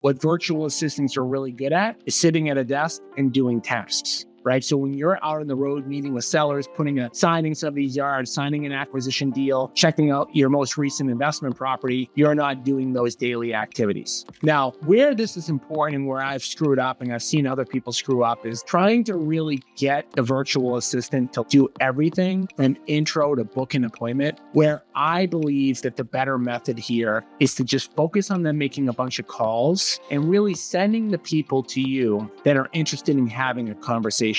What virtual assistants are really good at is sitting at a desk and doing tasks, right? So when you're out on the road meeting with sellers, signing some of these yards, signing an acquisition deal, checking out your most recent investment property, you're not doing those daily activities. Now, where this is important and where I've screwed up and I've seen other people screw up is trying to really get the virtual assistant to do everything from intro to book an appointment, where I believe that the better method here is to just focus on them making a bunch of calls and really sending the people to you that are interested in having a conversation.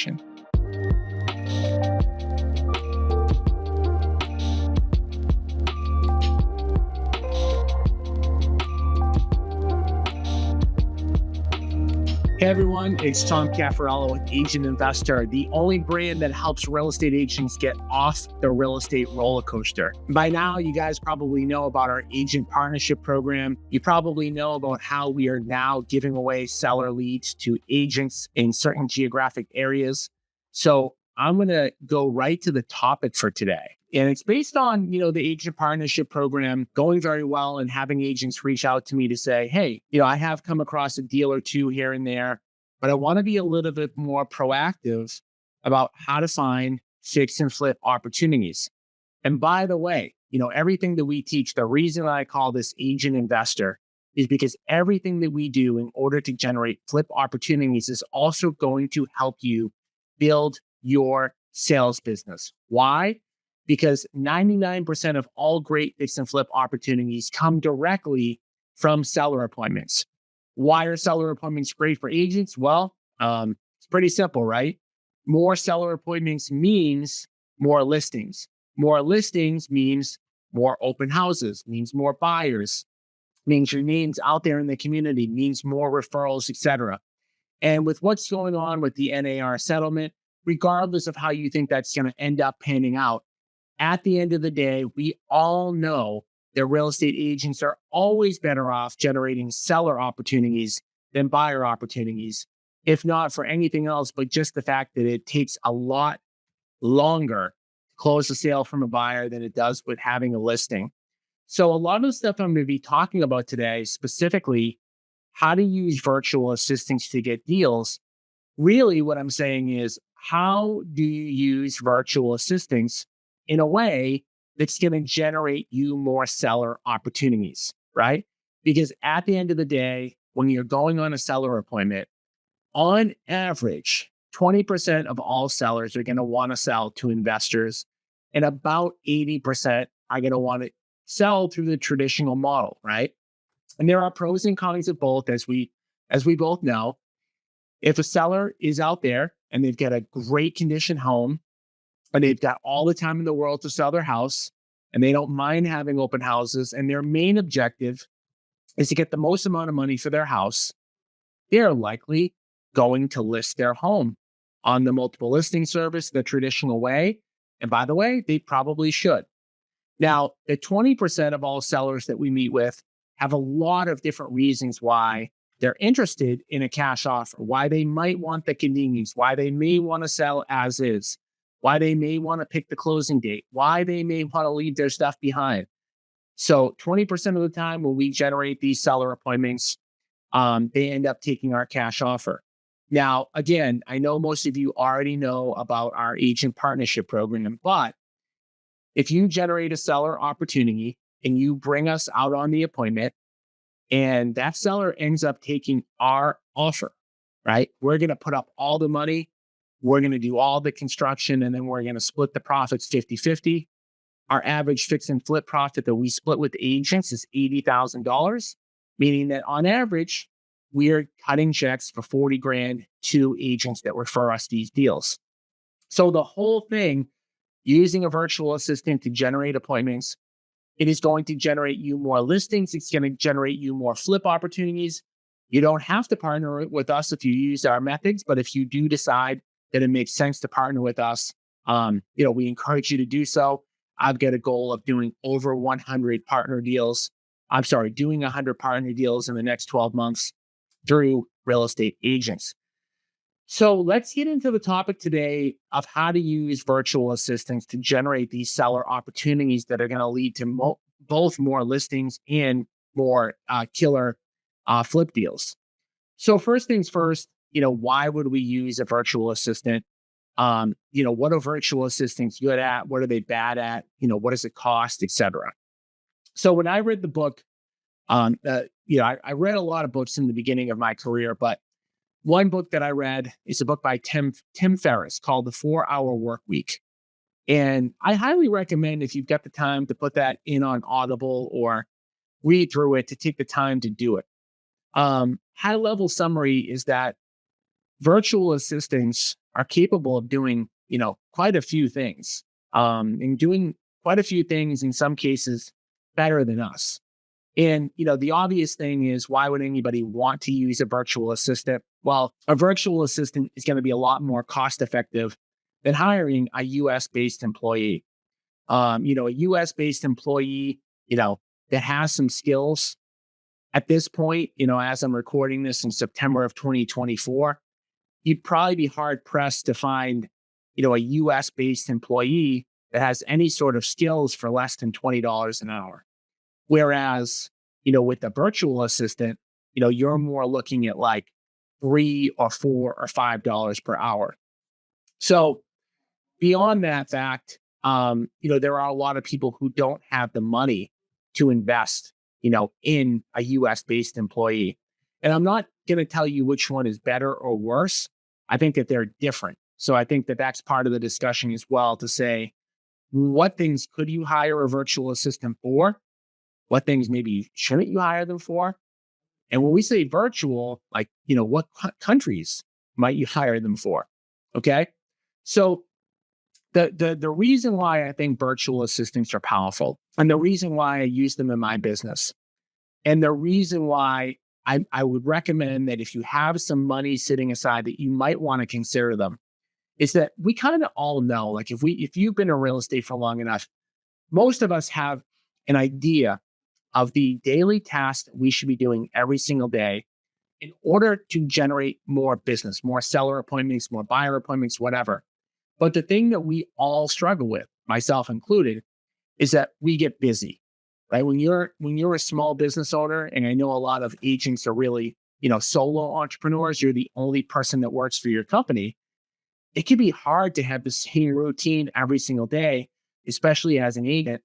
Hey everyone, it's Tom Caffarello with Agent Investor, the only brand that helps real estate agents get off the real estate roller coaster. By now, you guys probably know about our agent partnership program. You probably know about how we are now giving away seller leads to agents in certain geographic areas. So I'm going to go right to the topic for today. And it's based on, the agent partnership program going very well and having agents reach out to me to say, hey, I have come across a deal or two here and there, but I want to be a little bit more proactive about how to find fix and flip opportunities. And by the way, everything that we teach, the reason I call this Agent Investor is because everything that we do in order to generate flip opportunities is also going to help you build your sales business. Why? Because 99% of all great fix and flip opportunities come directly from seller appointments. Why are seller appointments great for agents? Well, it's pretty simple, right? More seller appointments means more listings. More listings means more open houses, means more buyers, means your name's out there in the community, means more referrals, etc. And with what's going on with the NAR settlement, regardless of how you think that's going to end up panning out, at the end of the day, we all know that real estate agents are always better off generating seller opportunities than buyer opportunities, if not for anything else, but just the fact that it takes a lot longer to close a sale from a buyer than it does with having a listing. So a lot of the stuff I'm going to be talking about today, specifically how to use virtual assistants to get deals. Really, what I'm saying is, how do you use virtual assistants in a way that's going to generate you more seller opportunities, right? Because at the end of the day, when you're going on a seller appointment, on average, 20% of all sellers are going to want to sell to investors, and about 80% are going to want to sell through the traditional model, right? And there are pros and cons of both, as we both know. If a seller is out there and they've got a great condition home, and they've got all the time in the world to sell their house, and they don't mind having open houses, and their main objective is to get the most amount of money for their house, they're likely going to list their home on the multiple listing service the traditional way. And by the way, they probably should. Now, the 20% of all sellers that we meet with have a lot of different reasons why they're interested in a cash offer, why they might want the convenience, why they may want to sell as is, why they may want to pick the closing date, why they may want to leave their stuff behind. So 20% of the time when we generate these seller appointments, they end up taking our cash offer. Now, again, I know most of you already know about our agent partnership program, but if you generate a seller opportunity and you bring us out on the appointment and that seller ends up taking our offer, right? We're going to put up all the money. We're going to do all the construction, and then we're going to split the profits 50-50. Our average fix and flip profit that we split with agents is $80,000, meaning that on average, we're cutting checks for 40 grand to agents that refer us these deals. So the whole thing, using a virtual assistant to generate appointments, it is going to generate you more listings. It's going to generate you more flip opportunities. You don't have to partner with us if you use our methods, but if you do decide that it makes sense to partner with us, we encourage you to do so. I've got a goal of doing over 100 partner deals. Doing 100 partner deals in the next 12 months through real estate agents. So let's get into the topic today of how to use virtual assistants to generate these seller opportunities that are going to lead to both more listings and more killer flip deals. So first things first, why would we use a virtual assistant? What are virtual assistants good at? What are they bad at? What does it cost, etc. So when I read the book, I read a lot of books in the beginning of my career, but one book that I read is a book by Tim Ferriss called The 4 Hour Work Week. And I highly recommend, if you've got the time, to put that in on Audible or read through it, to take the time to do it. High level summary is that virtual assistants are capable of doing, quite a few things, and doing quite a few things in some cases better than us. And, the obvious thing is, why would anybody want to use a virtual assistant? Well, a virtual assistant is going to be a lot more cost effective than hiring a US based employee. A US based employee, that has some skills at this point, as I'm recording this in September of 2024, you'd probably be hard pressed to find, a US based employee that has any sort of skills for less than $20 an hour. Whereas, with a virtual assistant, you're more looking at like $3 or $4 or $5 per hour. So beyond that fact, there are a lot of people who don't have the money to invest, in a US based employee. And I'm not going to tell you which one is better or worse. I think that they're different. So I think that that's part of the discussion as well, to say, what things could you hire a virtual assistant for? What things maybe shouldn't you hire them for? And when we say virtual, like, what countries might you hire them for? Okay. So the reason why I think virtual assistants are powerful, and the reason why I use them in my business, and the reason why I would recommend that if you have some money sitting aside that you might want to consider them, is that we kind of all know, like, if you've been in real estate for long enough, most of us have an idea of the daily tasks that we should be doing every single day in order to generate more business, more seller appointments, more buyer appointments, whatever. But the thing that we all struggle with, myself included, is that we get busy, right? When you're a small business owner, and I know a lot of agents are really, solo entrepreneurs, you're the only person that works for your company. It can be hard to have the same routine every single day, especially as an agent.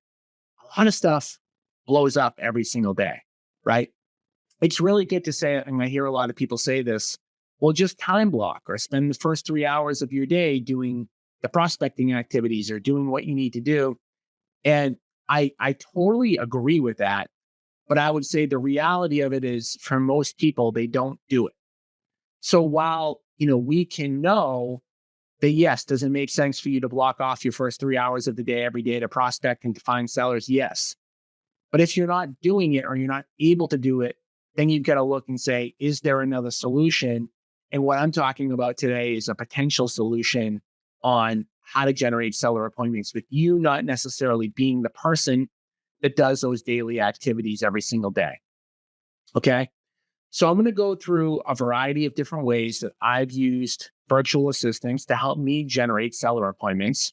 A lot of stuff blows up every single day, right? It's really good to say, and I hear a lot of people say this, well, just time block or spend the first 3 hours of your day doing the prospecting activities or doing what you need to do. And I totally agree with that. But I would say the reality of it is, for most people, they don't do it. So while, we can know that, yes, does it make sense for you to block off your first 3 hours of the day every day to prospect and to find sellers? Yes. But if you're not doing it, or you're not able to do it, then you've got to look and say, is there another solution? And what I'm talking about today is a potential solution on how to generate seller appointments with you not necessarily being the person that does those daily activities every single day. Okay. So I'm going to go through a variety of different ways that I've used virtual assistants to help me generate seller appointments.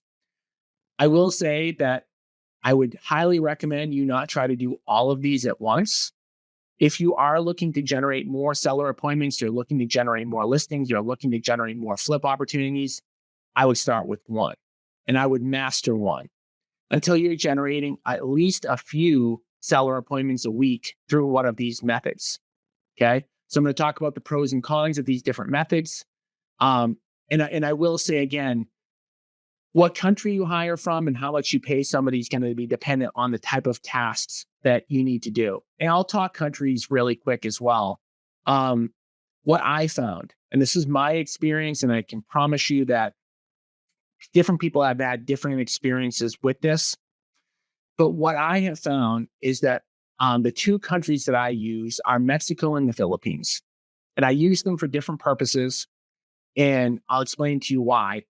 I will say that I would highly recommend you not try to do all of these at once. If you are looking to generate more seller appointments, you're looking to generate more listings, you're looking to generate more flip opportunities, I would start with one, and I would master one until you're generating at least a few seller appointments a week through one of these methods. Okay. So I'm going to talk about the pros and cons of these different methods. And I will say again, what country you hire from and how much you pay somebody is going to be dependent on the type of tasks that you need to do. And I'll talk countries really quick as well. What I found, and this is my experience, and I can promise you that different people have had different experiences with this. But what I have found is that the two countries that I use are Mexico and the Philippines. And I use them for different purposes. And I'll explain to you why.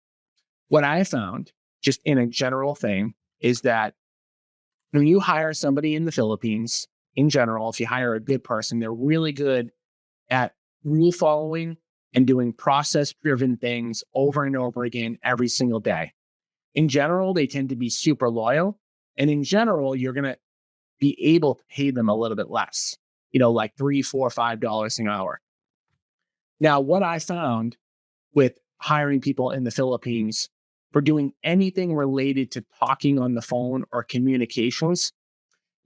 What I found, just in a general thing, is that when you hire somebody in the Philippines, in general, if you hire a good person, they're really good at rule following and doing process-driven things over and over again every single day. In general, they tend to be super loyal. And in general, you're going to be able to pay them a little bit less. like 3, 4, $5 an hour. Now, what I found with hiring people in the Philippines for doing anything related to talking on the phone or communications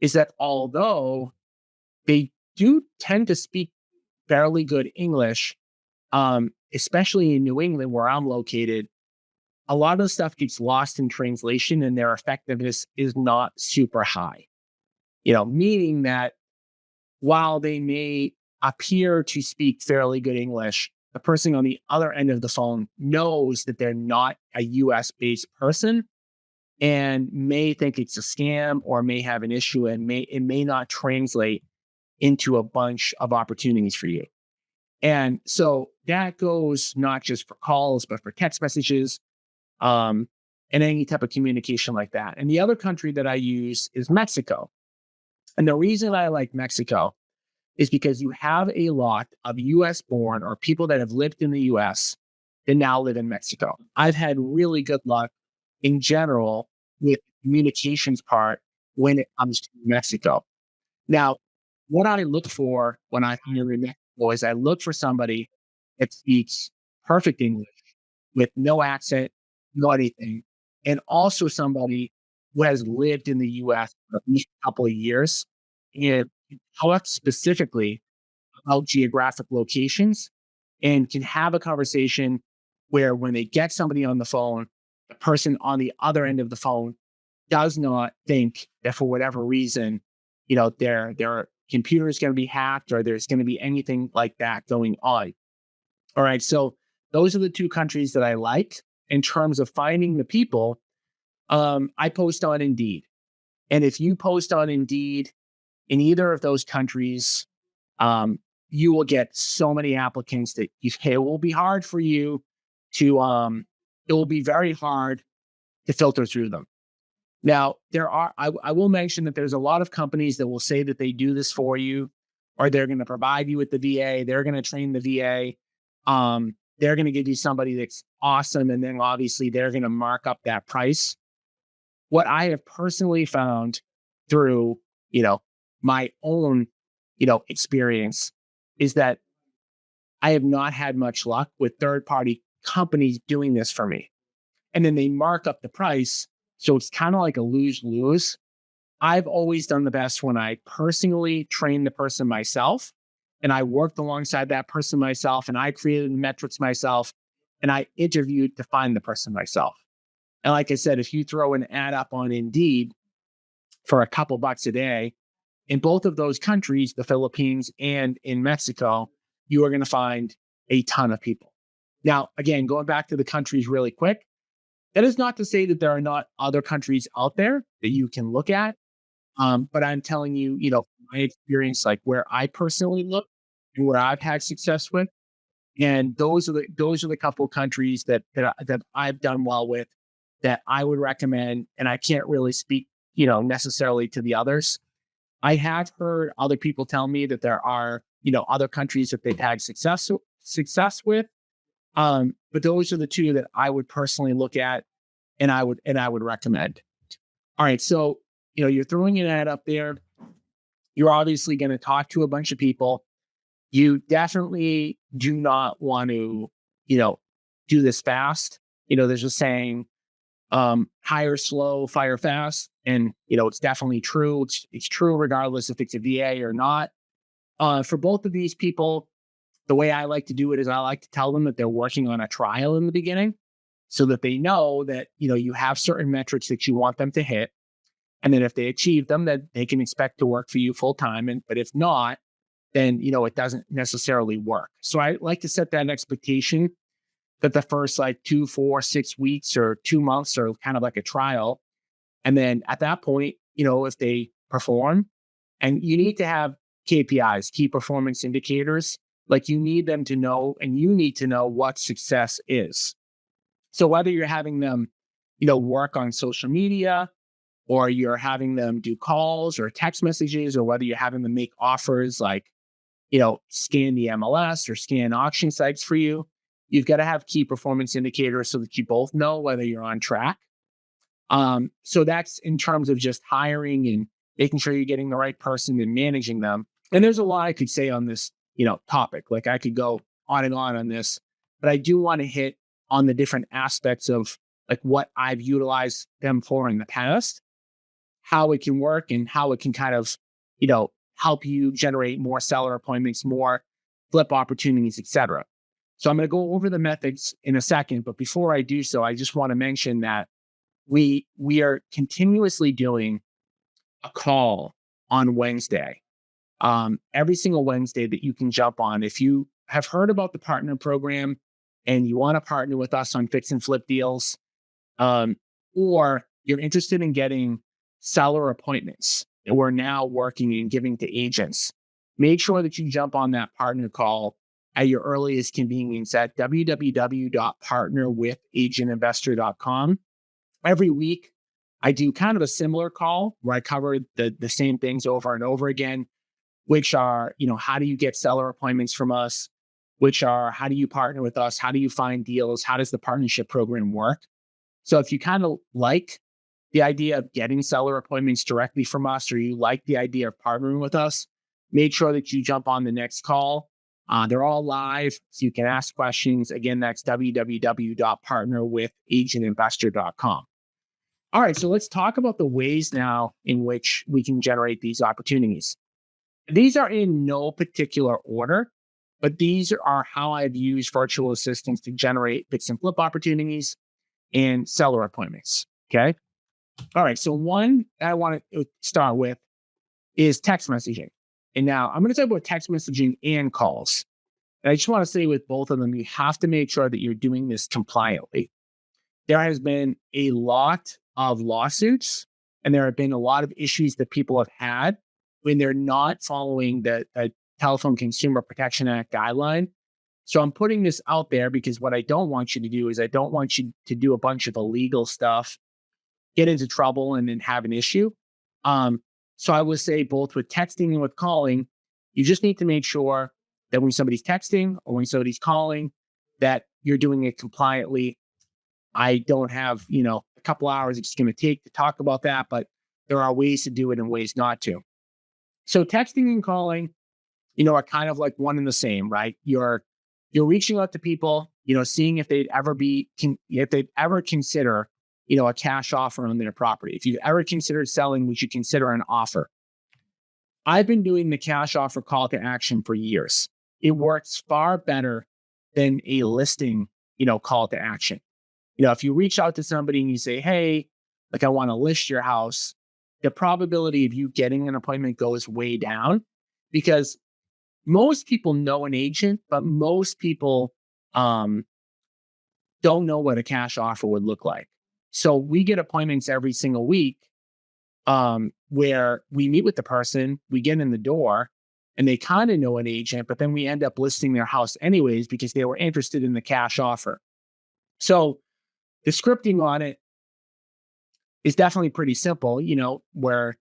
is that although they do tend to speak fairly good English, especially in New England where I'm located, a lot of the stuff gets lost in translation and their effectiveness is not super high. Meaning that while they may appear to speak fairly good English, the person on the other end of the phone knows that they're not a US based person and may think it's a scam or may have an issue and it may not translate into a bunch of opportunities for you. And so that goes not just for calls, but for text messages, um, and any type of communication like that. And the other country that I use is Mexico. And the reason I like Mexico is because you have a lot of US born or people that have lived in the US that now live in Mexico. I've had really good luck in general with the communications part when it comes to Mexico. Now, what I look for when I hire in Mexico is I look for somebody that speaks perfect English with no accent, no anything, and also somebody who has lived in the US for at least a couple of years and can talk specifically about geographic locations and can have a conversation where when they get somebody on the phone, the person on the other end of the phone does not think that for whatever reason, their computer is going to be hacked or there's going to be anything like that going on. All right. So those are the two countries that I like in terms of finding the people. I post on Indeed. And if you post on Indeed in either of those countries, you will get so many applicants that it will be hard for you to, it will be very hard to filter through them. Now, I will mention that there's a lot of companies that will say that they do this for you, or they're going to provide you with the VA, they're going to train the VA, they're going to give you somebody that's awesome, and then obviously they're going to mark up that price. What I have personally found through, my own, experience is that I have not had much luck with third-party companies doing this for me. And then they mark up the price. So it's kind of like a lose-lose. I've always done the best when I personally train the person myself and I worked alongside that person myself and I created the metrics myself and I interviewed to find the person myself. And like I said, if you throw an ad up on Indeed for a couple bucks a day, in both of those countries, the Philippines and in Mexico, you are going to find a ton of people. Now, again, going back to the countries really quick, that is not to say that there are not other countries out there that you can look at. But I'm telling you, my experience, like where I personally look and where I've had success with. And those are the couple of countries that I've done well with that I would recommend. And I can't really speak, necessarily to the others. I have heard other people tell me that there are, other countries that they've had success with. But those are the two that I would personally look at and I would recommend. All right. So, you're throwing an ad up there. You're obviously going to talk to a bunch of people. You definitely do not want to, do this fast. There's a saying, hire slow, fire fast. And, it's definitely true. It's true regardless if it's a VA or not. For both of these people, the way I like to do it is I like to tell them that they're working on a trial in the beginning so that they know that, you have certain metrics that you want them to hit. And then if they achieve them, then they can expect to work for you full time. But if not, then, it doesn't necessarily work. So I like to set that expectation that the first like 2, 4, 6 weeks or 2 months are kind of like a trial. And then at that point, if they perform, and you need to have KPIs, key performance indicators, like you need them to know, and you need to know what success is. So whether you're having them, work on social media, or you're having them do calls or text messages, or whether you're having them make offers like, scan the MLS or scan auction sites for you, you've got to have key performance indicators so that you both know whether you're on track. So that's in terms of just hiring and making sure you're getting the right person and managing them. And there's a lot I could say on this, topic. Like I could go on and on this, but I do want to hit on the different aspects of like what I've utilized them for in the past, how it can work and how it can kind of, help you generate more seller appointments, more flip opportunities, etc. So I'm going to go over the methods in a second, but before I do so, I just want to mention that we are continuously doing a call on Wednesday, every single Wednesday that you can jump on. If you have heard about the partner program and you want to partner with us on fix and flip deals, um, or you're interested in getting seller appointments that we're now working and giving to agents, make sure that you jump on that partner call at your earliest convenience at www.partnerwithagentinvestor.com. Every week, I do kind of a similar call where I cover the same things over and over again, which are, how do you get seller appointments from us? Which are, how do you partner with us? How do you find deals? How does the partnership program work? So if you kind of like the idea of getting seller appointments directly from us, or you like the idea of partnering with us, make sure that you jump on the next call. They're all live, so you can ask questions. Again, that's www.partnerwithagentinvestor.com. All right, so let's talk about the ways now in which we can generate these opportunities. These are in no particular order, but these are how I've used virtual assistants to generate fix and flip opportunities and seller appointments. Okay. All right. So one I want to start with is text messaging. And now I'm going to talk about text messaging and calls. And I just want to say with both of them, you have to make sure that you're doing this compliantly. There has been a lot of lawsuits and there have been a lot of issues that people have had when they're not following the Telephone Consumer Protection Act guideline. So I'm putting this out there because what I don't want you to do is I don't want you to do a bunch of illegal stuff, get into trouble, and then have an issue. So I would say both with texting and with calling, you just need to make sure that when somebody's texting or when somebody's calling, that you're doing it compliantly. I don't have, a couple hours it's going to take to talk about that, but there are ways to do it and ways not to. So texting and calling, are kind of like one and the same, right? You're reaching out to people, seeing if they'd ever consider, a cash offer on their property. If you've ever considered selling, we should consider an offer. I've been doing the cash offer call to action for years. It works far better than a listing, call to action. If you reach out to somebody and you say, hey, like I want to list your house, the probability of you getting an appointment goes way down because most people know an agent, but most people don't know what a cash offer would look like. So we get appointments every single week where we meet with the person, we get in the door, and they kind of know an agent, but then we end up listing their house anyways because they were interested in the cash offer. So the scripting on it is definitely pretty simple, where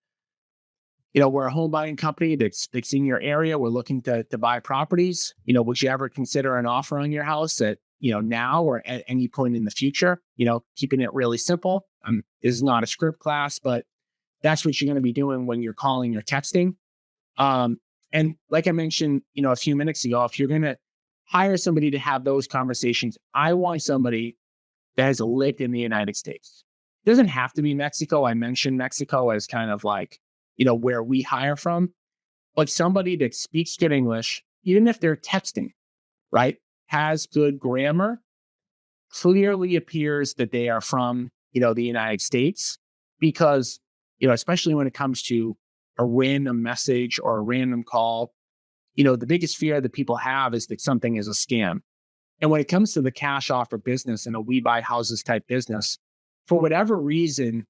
we're a home buying company that's in your area. We're looking to buy properties. Would you ever consider an offer on your house at, now or at any point in the future? Keeping it really simple. This is not a script class, but that's what you're going to be doing when you're calling or texting. And like I mentioned, a few minutes ago, if you're going to hire somebody to have those conversations, I want somebody that has lived in the United States. It doesn't have to be Mexico. I mentioned Mexico as kind of like, where we hire from, but somebody that speaks good English, even if they're texting, right, has good grammar, clearly appears that they are from, the United States, because, especially when it comes to a random message or a random call, the biggest fear that people have is that something is a scam. And when it comes to the cash offer business and a we buy houses type business, for whatever reason,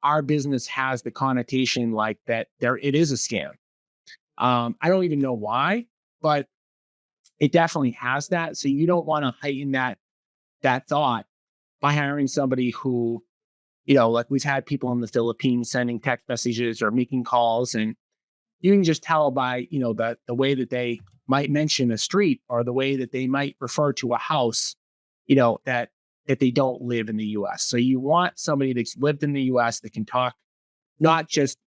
our business has the connotation like that it is a scam. I don't even know why, but it definitely has that. So you don't want to heighten that thought by hiring somebody who, like we've had people in the Philippines sending text messages or making calls, and you can just tell by, the way that they might mention a street or the way that they might refer to a house, that they don't live in the US. So you want somebody that's lived in the US that can talk not just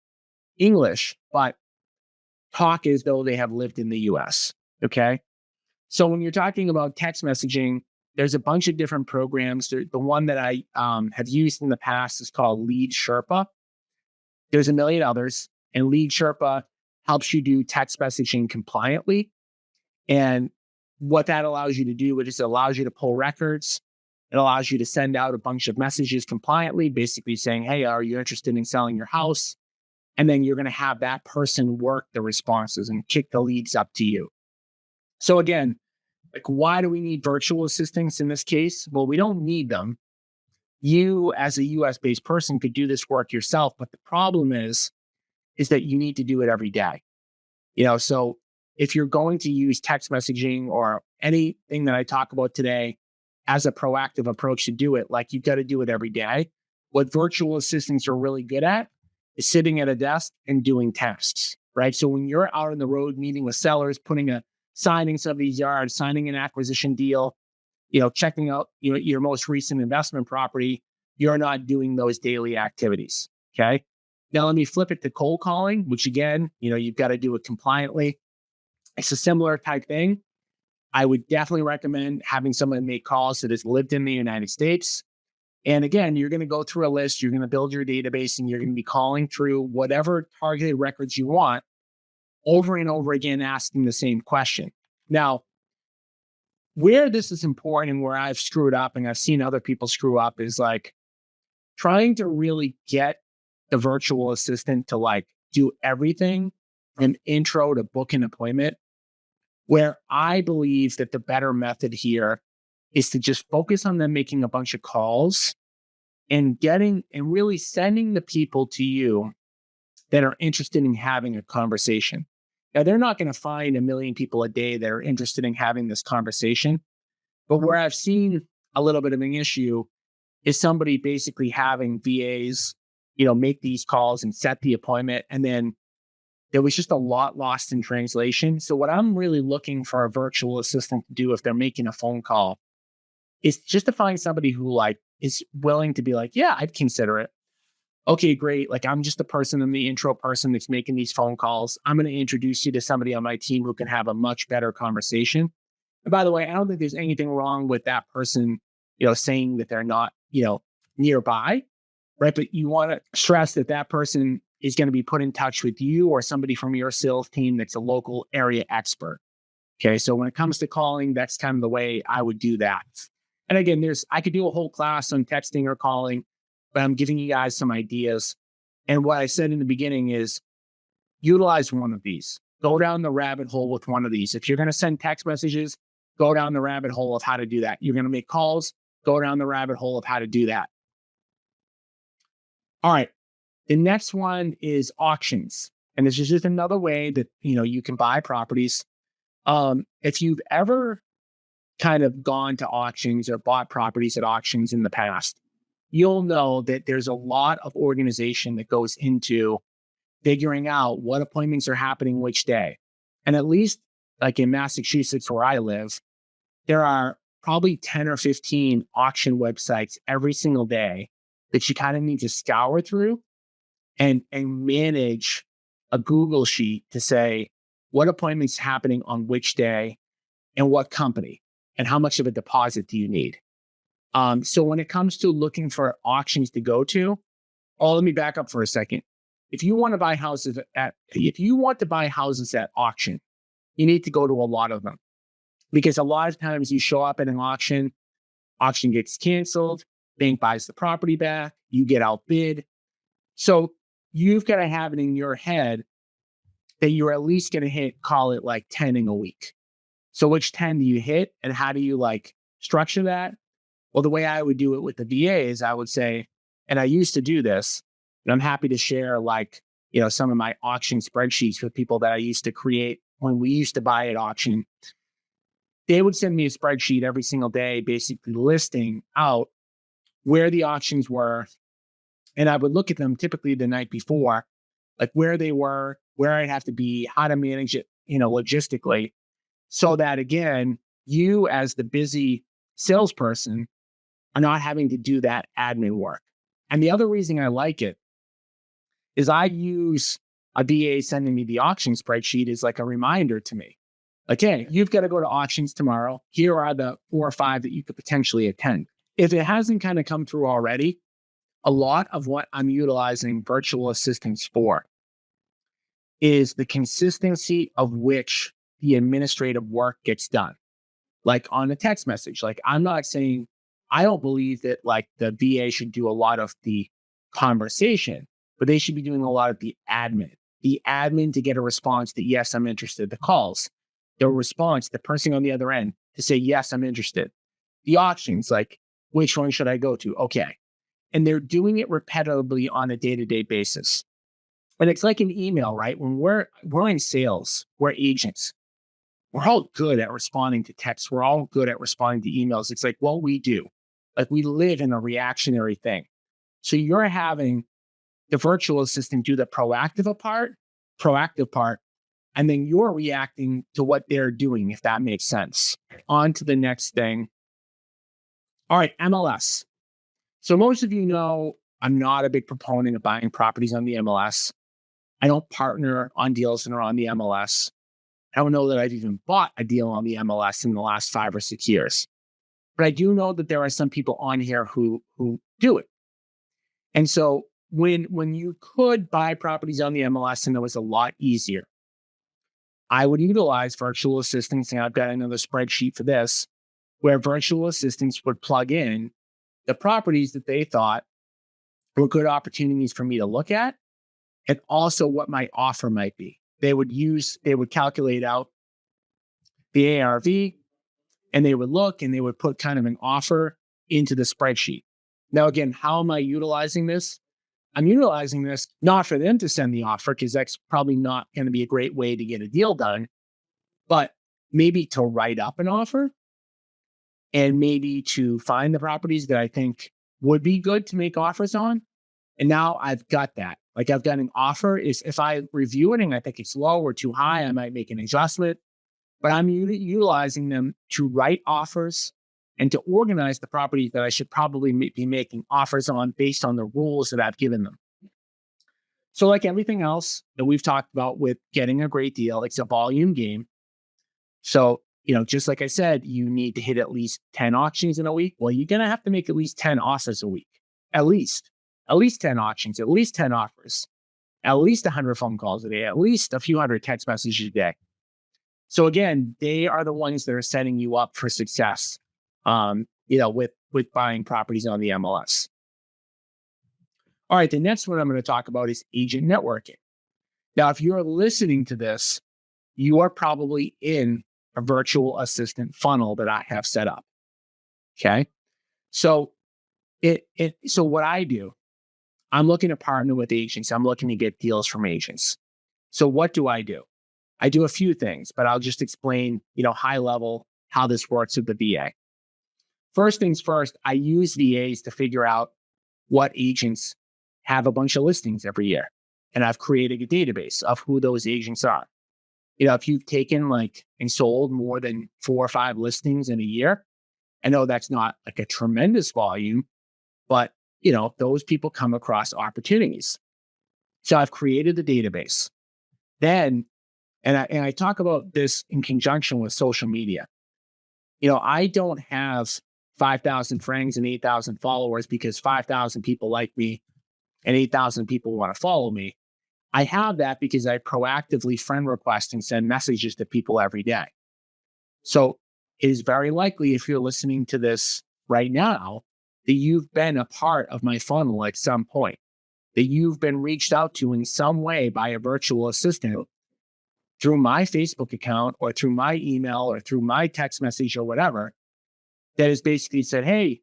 English, but talk as though they have lived in the US. Okay. So when you're talking about text messaging, there's a bunch of different programs. The one that I have used in the past is called Lead Sherpa. There's a million others, and Lead Sherpa helps you do text messaging compliantly. And what that allows you to do is it allows you to pull records. It allows you to send out a bunch of messages compliantly, basically saying, hey, are you interested in selling your house? And then you're going to have that person work the responses and kick the leads up to you. So again, like, why do we need virtual assistants in this case? Well, we don't need them. You, as a US based person, could do this work yourself. But the problem is that you need to do it every day. So if you're going to use text messaging or anything that I talk about today as a proactive approach to do it, like, you've got to do it every day. What virtual assistants are really good at is sitting at a desk and doing tasks, right? So when you're out on the road meeting with sellers, signing somebody's yard, signing an acquisition deal, checking out your most recent investment property, you're not doing those daily activities. Okay. Now let me flip it to cold calling, which again, you've got to do it compliantly. It's a similar type thing. I would definitely recommend having someone make calls that has lived in the United States. And again, you're going to go through a list, you're going to build your database, and you're going to be calling through whatever targeted records you want over and over again, asking the same question. Now, where this is important and where I've screwed up and I've seen other people screw up is like trying to really get the virtual assistant to like do everything from intro to book an appointment, where I believe that the better method here is to just focus on them making a bunch of calls and really sending the people to you that are interested in having a conversation. Now, they're not going to find a million people a day that are interested in having this conversation. But where I've seen a little bit of an issue is somebody basically having VAs, make these calls and set the appointment. And then there was just a lot lost in translation. So what I'm really looking for a virtual assistant to do if they're making a phone call is just to find somebody who like is willing to be like, yeah, I'd consider it. Okay, great. Like, I'm just I'm the intro person that's making these phone calls. I'm going to introduce you to somebody on my team who can have a much better conversation. And by the way, I don't think there's anything wrong with that person, saying that they're not, nearby, right? But you want to stress that that person is going to be put in touch with you or somebody from your sales team that's a local area expert. Okay. So when it comes to calling, that's kind of the way I would do that. And again, I could do a whole class on texting or calling, but I'm giving you guys some ideas. And what I said in the beginning is utilize one of these. Go down the rabbit hole with one of these. If you're going to send text messages, go down the rabbit hole of how to do that. You're going to make calls, go down the rabbit hole of how to do that. All right. The next one is auctions. And this is just another way that, you can buy properties. If you've ever kind of gone to auctions or bought properties at auctions in the past, you'll know that there's a lot of organization that goes into figuring out what appointments are happening which day. And at least like in Massachusetts where I live, there are probably 10 or 15 auction websites every single day that you kind of need to scour through and manage a Google sheet to say what appointments happening on which day and what company and how much of a deposit do you need. So when it comes to looking for auctions to go to, let me back up for a second. If you want to buy houses at auction, you need to go to a lot of them, because a lot of times you show up at an auction gets canceled, bank buys the property back, you get outbid. So you've got to have it in your head that you're at least going to call it like 10 in a week. So which 10 do you hit and how do you like structure that? Well, the way I would do it with the VA is I would say, and I used to do this, and I'm happy to share like, some of my auction spreadsheets with people that I used to create when we used to buy at auction. They would send me a spreadsheet every single day, basically listing out where the auctions were. And I would look at them typically the night before, like where they were, where I'd have to be, how to manage it, logistically, so that again, you as the busy salesperson are not having to do that admin work. And the other reason I like it is I use a VA sending me the auction spreadsheet is like a reminder to me. Like, hey, you've got to go to auctions tomorrow. Here are the 4 or 5 that you could potentially attend. If it hasn't kind of come through already, a lot of what I'm utilizing virtual assistants for is the consistency of which the administrative work gets done. Like on a text message, like I'm not saying, I don't believe that like the VA should do a lot of the conversation, but they should be doing a lot of the admin to get a response that, yes, I'm interested. The calls, the response, the person on the other end to say, yes, I'm interested. The auctions, like, which one should I go to? Okay. And they're doing it repetitively on a day-to-day basis. And it's like an email, right? When we're in sales, we're agents. We're all good at responding to texts. We're all good at responding to emails. It's like what we do. Like we live in a reactionary thing. So you're having the virtual assistant do the proactive part, and then you're reacting to what they're doing, if that makes sense. On to the next thing. All right, MLS. So most of you know I'm not a big proponent of buying properties on the MLS. I don't partner on deals that are on the MLS. I don't know that I've even bought a deal on the MLS in the last 5 or 6 years. But I do know that there are some people on here who do it. And so when you could buy properties on the MLS and it was a lot easier, I would utilize virtual assistants. And I've got another spreadsheet for this, where virtual assistants would plug in the properties that they thought were good opportunities for me to look at, and also what my offer might be. They would calculate out the ARV, and they would look and they would put kind of an offer into the spreadsheet. Now, again, how am I utilizing this? I'm utilizing this not for them to send the offer, because that's probably not going to be a great way to get a deal done, but maybe to write up an offer and maybe to find the properties that I think would be good to make offers on. And now I've got that. Like I've got an offer. Is if I review it and I think it's low or too high, I might make an adjustment. But I'm utilizing them to write offers and to organize the properties that I should probably be making offers on based on the rules that I've given them. So like everything else that we've talked about with getting a great deal, it's a volume game. So, just like I said, you need to hit at least 10 auctions in a week. Well, you're going to have to make at least 10 offers a week, at least 10 auctions, at least 10 offers, at least 100 phone calls a day, at least a few hundred text messages a day. So again, they are the ones that are setting you up for success, with buying properties on the MLS. All right, the next one I'm going to talk about is agent networking. Now, if you're listening to this, you are probably in a virtual assistant funnel that I have set up. Okay. So so what I do, I'm looking to partner with agents. I'm looking to get deals from agents. So what do? I do a few things, but I'll just explain, high level how this works with the VA. First things first, I use VAs to figure out what agents have a bunch of listings every year. And I've created a database of who those agents are. If you've taken and sold more than 4 or 5 listings in a year, I know that's not like a tremendous volume, but those people come across opportunities. So I've created the database. Then, and I talk about this in conjunction with social media. I don't have 5,000 friends and 8,000 followers because 5,000 people like me and 8,000 people want to follow me. I have that because I proactively friend request and send messages to people every day. So it is very likely, if you're listening to this right now, that you've been a part of my funnel at some point, that you've been reached out to in some way by a virtual assistant through my Facebook account or through my email or through my text message or whatever, that has basically said, hey,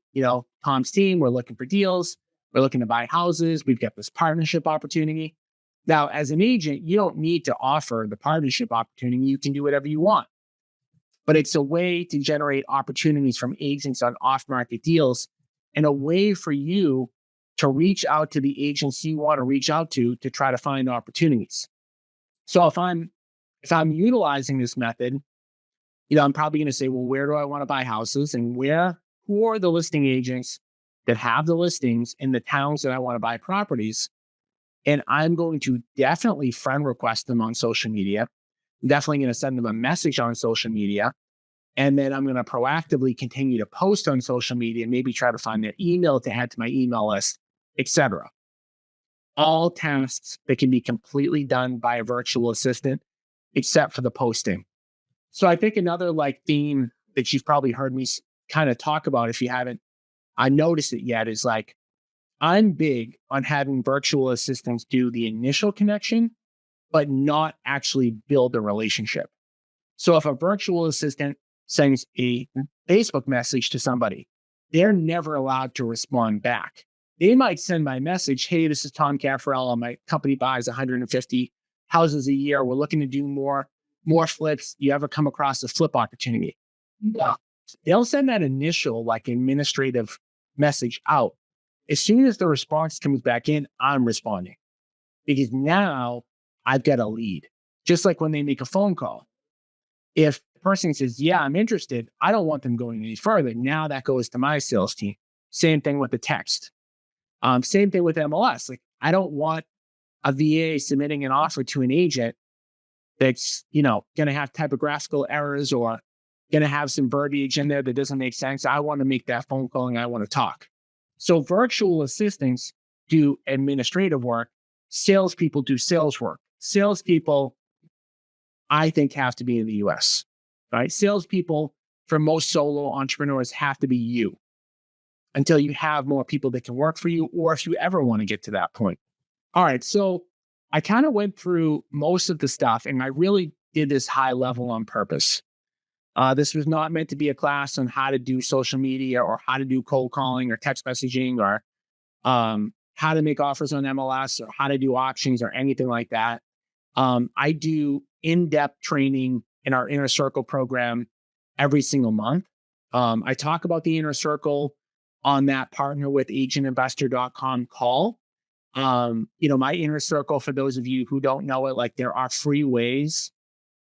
Tom's team, we're looking for deals. We're looking to buy houses. We've got this partnership opportunity. Now, as an agent, you don't need to offer the partnership opportunity. You can do whatever you want. But it's a way to generate opportunities from agents on off-market deals, and a way for you to reach out to the agents you want to reach out to try to find opportunities. So if I'm utilizing this method, I'm probably going to say, well, where do I want to buy houses, and who are the listing agents that have the listings in the towns that I want to buy properties? And I'm going to definitely friend request them on social media. I'm definitely going to send them a message on social media. And then I'm going to proactively continue to post on social media, maybe try to find their email to add to my email list, etc. All tasks that can be completely done by a virtual assistant, except for the posting. So I think another theme that you've probably heard me kind of talk about, if you haven't noticed it yet, is I'm big on having virtual assistants do the initial connection, but not actually build a relationship. So if a virtual assistant sends a Facebook message to somebody, they're never allowed to respond back. They might send my message, hey, this is Tom Caffarello. My company buys 150 houses a year. We're looking to do more flips. You ever come across a flip opportunity? Yeah. They'll send that initial administrative message out. As soon as the response comes back in, I'm responding, because now I've got a lead. Just like when they make a phone call. If the person says, yeah, I'm interested, I don't want them going any further. Now that goes to my sales team. Same thing with the text. Same thing with MLS. I don't want a VA submitting an offer to an agent that's, going to have typographical errors or going to have some verbiage in there that doesn't make sense. I want to make that phone call and I want to talk. So virtual assistants do administrative work. Salespeople do sales work. Salespeople, I think, have to be in the US, right? Salespeople, for most solo entrepreneurs, have to be you until you have more people that can work for you, or if you ever want to get to that point. All right, so I kind of went through most of the stuff, and I really did this high level on purpose. This was not meant to be a class on how to do social media or how to do cold calling or text messaging or how to make offers on MLS or how to do auctions or anything like that. I do in-depth training in our Inner Circle program every single month. I talk about the Inner Circle on that partnerwithagentinvestor.com call. My Inner Circle, for those of you who don't know it, there are free ways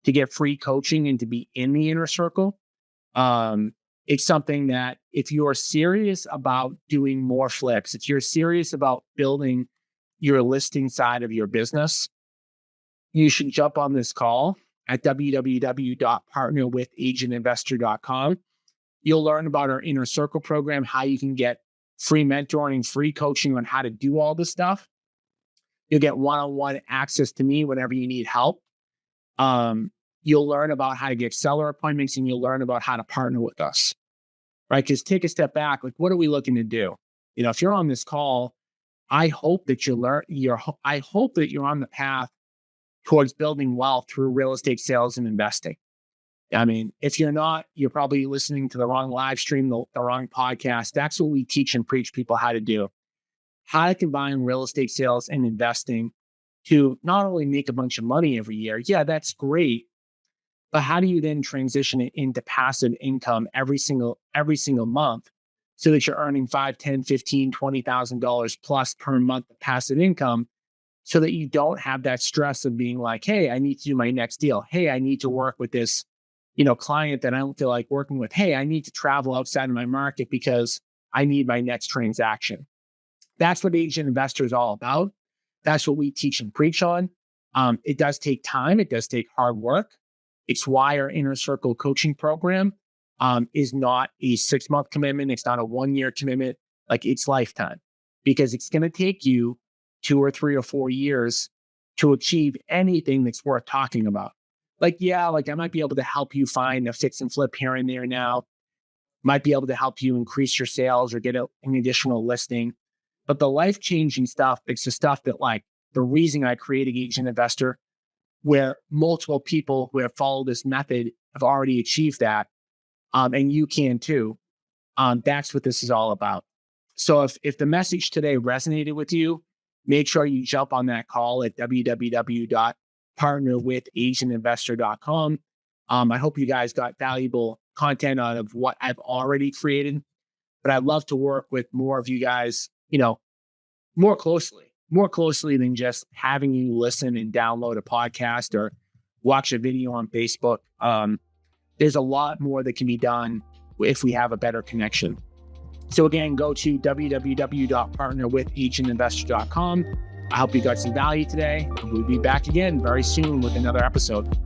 to get free coaching and to be in the Inner Circle. It's something that if you're serious about doing more flips, if you're serious about building your listing side of your business, you should jump on this call at www.partnerwithagentinvestor.com. You'll learn about our Inner Circle program, how you can get free mentoring, free coaching on how to do all this stuff. You'll get one-on-one access to me whenever you need help. You'll learn about how to get seller appointments, and you'll learn about how to partner with us, right? Because take a step back, what are we looking to do? If you're on this call, I hope that I hope that you're on the path towards building wealth through real estate sales and investing. I mean, if you're not, you're probably listening to the wrong live stream, the wrong podcast. That's what we teach and preach people how to do. How to combine real estate sales and investing to not only make a bunch of money every year. Yeah, that's great. But how do you then transition it into passive income every single month so that you're earning $5, $10, $15, $20,000 plus per month of passive income, so that you don't have that stress of being like, hey, I need to do my next deal. Hey, I need to work with this, client that I don't feel like working with. Hey, I need to travel outside of my market because I need my next transaction. That's what Agent Investor is all about. That's what we teach and preach on. It does take time. It does take hard work. It's why our Inner Circle coaching program is not a 6-month commitment. It's not a 1-year commitment. It's lifetime, because it's going to take you 2 or 3 or 4 years to achieve anything that's worth talking about. I might be able to help you find a fix and flip here and there now. Might be able to help you increase your sales or get an additional listing. But the life-changing stuff, it's the stuff that the reason I created Agent Investor, where multiple people who have followed this method have already achieved that. And you can too. That's what this is all about. So if the message today resonated with you, make sure you jump on that call at www.partnerwithagentinvestor.com. I hope you guys got valuable content out of what I've already created, but I'd love to work with more of you guys, more closely than just having you listen and download a podcast or watch a video on Facebook. There's a lot more that can be done if we have a better connection. So again, go to www.partnerwithagentinvestor.com. I hope you got some value today, and we'll be back again very soon with another episode.